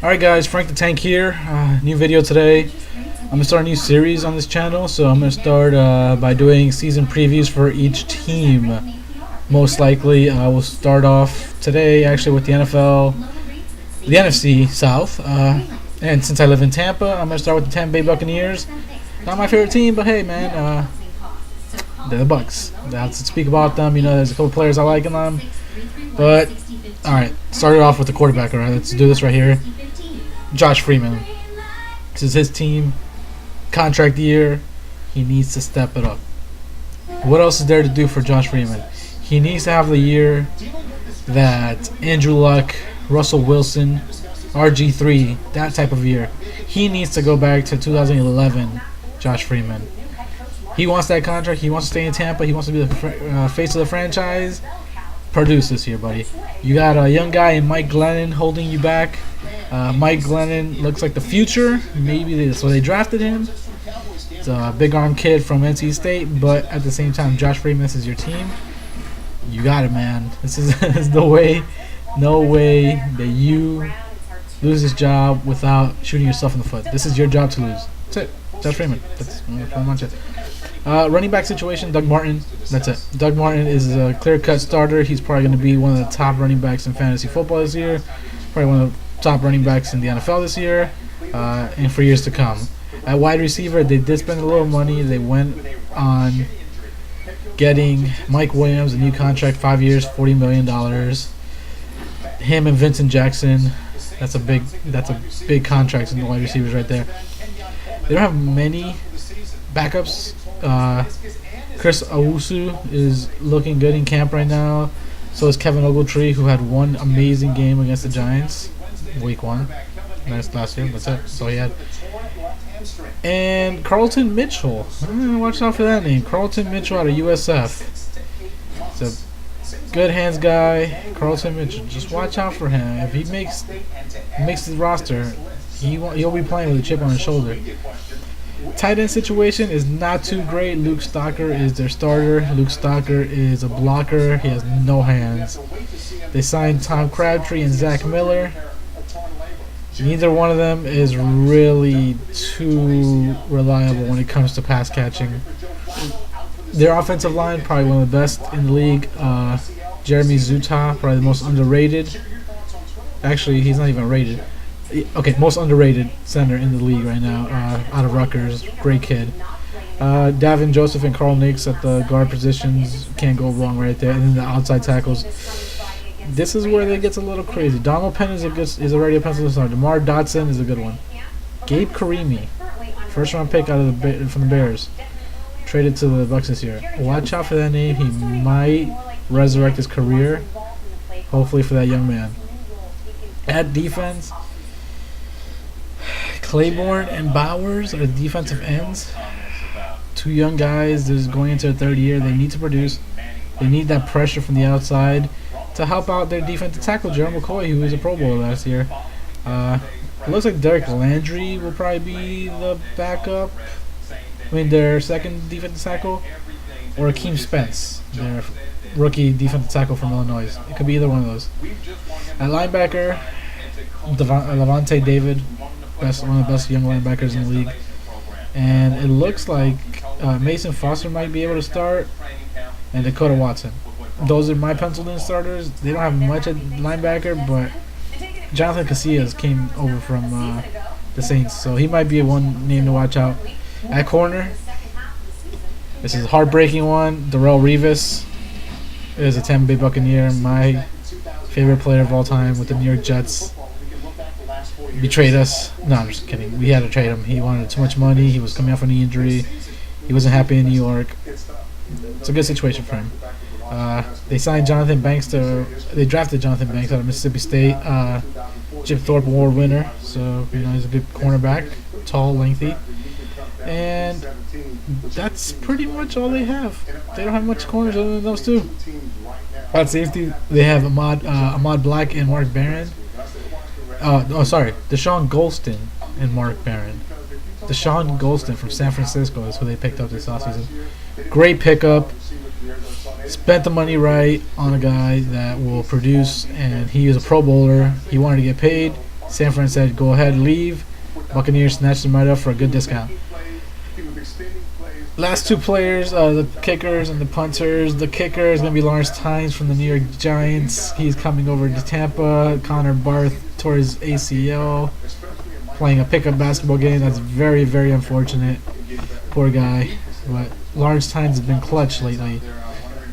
Alright guys, Frank the Tank here. New video today. I'm going to start a new series on this channel. So I'm going to start by doing season previews for each team. Most likely we'll start off today actually with the NFC South. And since I live in Tampa, I'm going to start with the Tampa Bay Buccaneers. Not my favorite team, but hey man, they're the Bucs. That's to speak about them. You know, there's a couple players I like in them. But, alright, started off with the quarterback. Alright, let's do this right here. Josh Freeman. This is his team. Contract year. He needs to step it up. What else is there to do for Josh Freeman? He needs to have the year that Andrew Luck, Russell Wilson, RG3, that type of year. He needs to go back to 2011, Josh Freeman. He wants that contract. He wants to stay in Tampa. He wants to be the face of the franchise. Produce this year, buddy. You got a young guy in Mike Glennon holding you back. Mike Glennon looks like the future. Maybe that's why they drafted him. It's a big arm kid from NC State, but at the same time, Josh Freeman, this is your team. You got it, man. This is the way. No way that you lose this job without shooting yourself in the foot. This is your job to lose. That's it. Josh Freeman. That's pretty much it. Running back situation, Doug Martin. That's it. Doug Martin is a clear-cut starter. He's probably going to be one of the top running backs in fantasy football this year. Probably one of the top running backs in the NFL this year and for years to come. At wide receiver, they did spend a little money. They went on getting Mike Williams, a new contract, 5 years, $40 million. Him and Vincent Jackson. That's a big contract in the wide receivers right there. They don't have many backups. Chris Owusu is looking good in camp right now. So is Kevin Ogletree, who had one amazing game against the Giants, week 1. That's last year. That's it. So he had. And Carlton Mitchell. Watch out for that name. Carlton Mitchell out of USF. It's a good hands guy. Carlton Mitchell. Just watch out for him. If he makes the roster, he'll be playing with a chip on his shoulder. Tight end situation is not too great. Luke Stocker is their starter. Luke Stocker is a blocker. He has no hands. They signed Tom Crabtree and Zach Miller. Neither one of them is really too reliable when it comes to pass catching. Their offensive line, probably one of the best in the league. Jeremy Zuta, probably the most underrated. Actually, he's not even rated. Okay, most underrated center in the league right now, out of Rutgers. Great kid. Davin Joseph and Carl Nix at the guard positions. Can't go wrong right there. And then the outside tackles. This is where it gets a little crazy. Donald Penn is already a pencil starter. DeMar Dotson is a good one. Gabe Carimi, first round pick from the Bears, traded to the Bucs this year. Watch out for that name. He might resurrect his career. Hopefully for that young man. At defense, Claiborne and Bowers are the defensive ends. Two young guys that is going into their third year. They need to produce. They need that pressure from the outside to help out their defensive tackle, Gerald McCoy, who was a Pro Bowler last year. It looks like Derek Landry will probably be the backup. Their second defensive tackle. Or Akeem Spence, their rookie defensive tackle from Illinois. It could be either one of those. At linebacker, Levante David, one of the best young linebackers in the league. And it looks like Mason Foster might be able to start, and Dakota Watson. Those are my penciled-in starters. They don't have much at linebacker, but Jonathan Casillas came over from the Saints, so he might be one name to watch out. At corner, this is a heartbreaking one. Darrelle Revis is a Tampa Bay Buccaneer, my favorite player of all time with the New York Jets. Betrayed us. No, I'm just kidding. We had to trade him. He wanted too much money. He was coming off a knee injury. He wasn't happy in New York. It's a good situation for him. They signed Jonathan Banks they drafted Jonathan Banks out of Mississippi State, Chip Thorpe Award winner. So, he's a good cornerback, tall, lengthy. And that's pretty much all they have. They don't have much corners other than those two. At safety, they have Ahmad Black and Mark Barron. Deshaun Golston and Mark Barron. Deshaun Golston from San Francisco is who they picked up this offseason. Great pickup. spent the money right on a guy that will produce, and he is a Pro Bowler. He wanted to get paid. San Fran said, "Go ahead, leave." Buccaneers snatched him right up for a good discount. Last two players, the kickers and the punters. The kicker is going to be Lawrence Tynes from the New York Giants. He's coming over to Tampa. Connor Barth tore his ACL playing a pickup basketball game. That's very, very unfortunate. Poor guy. But Lawrence Tynes has been clutch lately.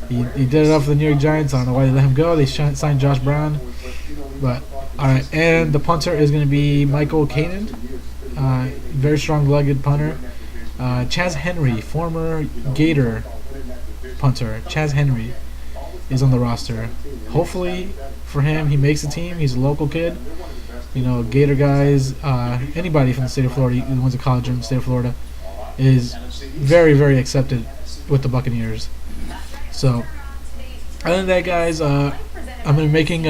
He did it up for the New York Giants. I don't know why they let him go. They signed Josh Brown. But, alright. And the punter is going to be Michael Kanan. Very strong-legged punter. Chaz Henry, former Gator punter. Chaz Henry is on the roster. Hopefully for him, he makes the team. He's a local kid. You know, Gator guys, anybody from the state of Florida who went to college in the state of Florida is very, very accepted with the Buccaneers. So, other than that, guys, I'm going to be making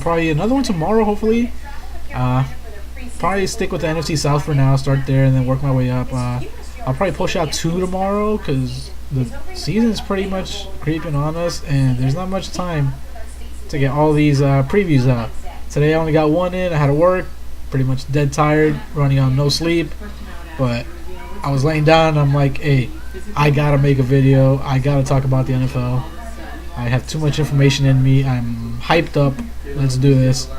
probably another one tomorrow, hopefully. Probably stick with the NFC South for now, start there, and then work my way up. I'll probably push out 2 tomorrow because the season's pretty much creeping on us, and there's not much time to get all these previews out. Today I only got 1 in. I had to work, pretty much dead tired, running on no sleep, but I was laying down and I'm like, hey, I gotta make a video. I gotta talk about the NFL. I have too much information in me. I'm hyped up. Let's do this.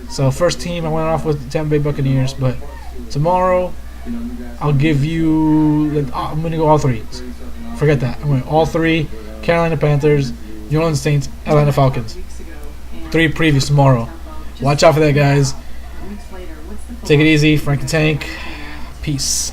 So first team, I went off with the Tampa Bay Buccaneers, but tomorrow I'll give you. I'm gonna go all 3. Forget that. I'm going all 3. Carolina Panthers, New Orleans Saints, Atlanta Falcons. 3 previews tomorrow. Watch out for that, guys. Take it easy, Frank the Tank. Peace.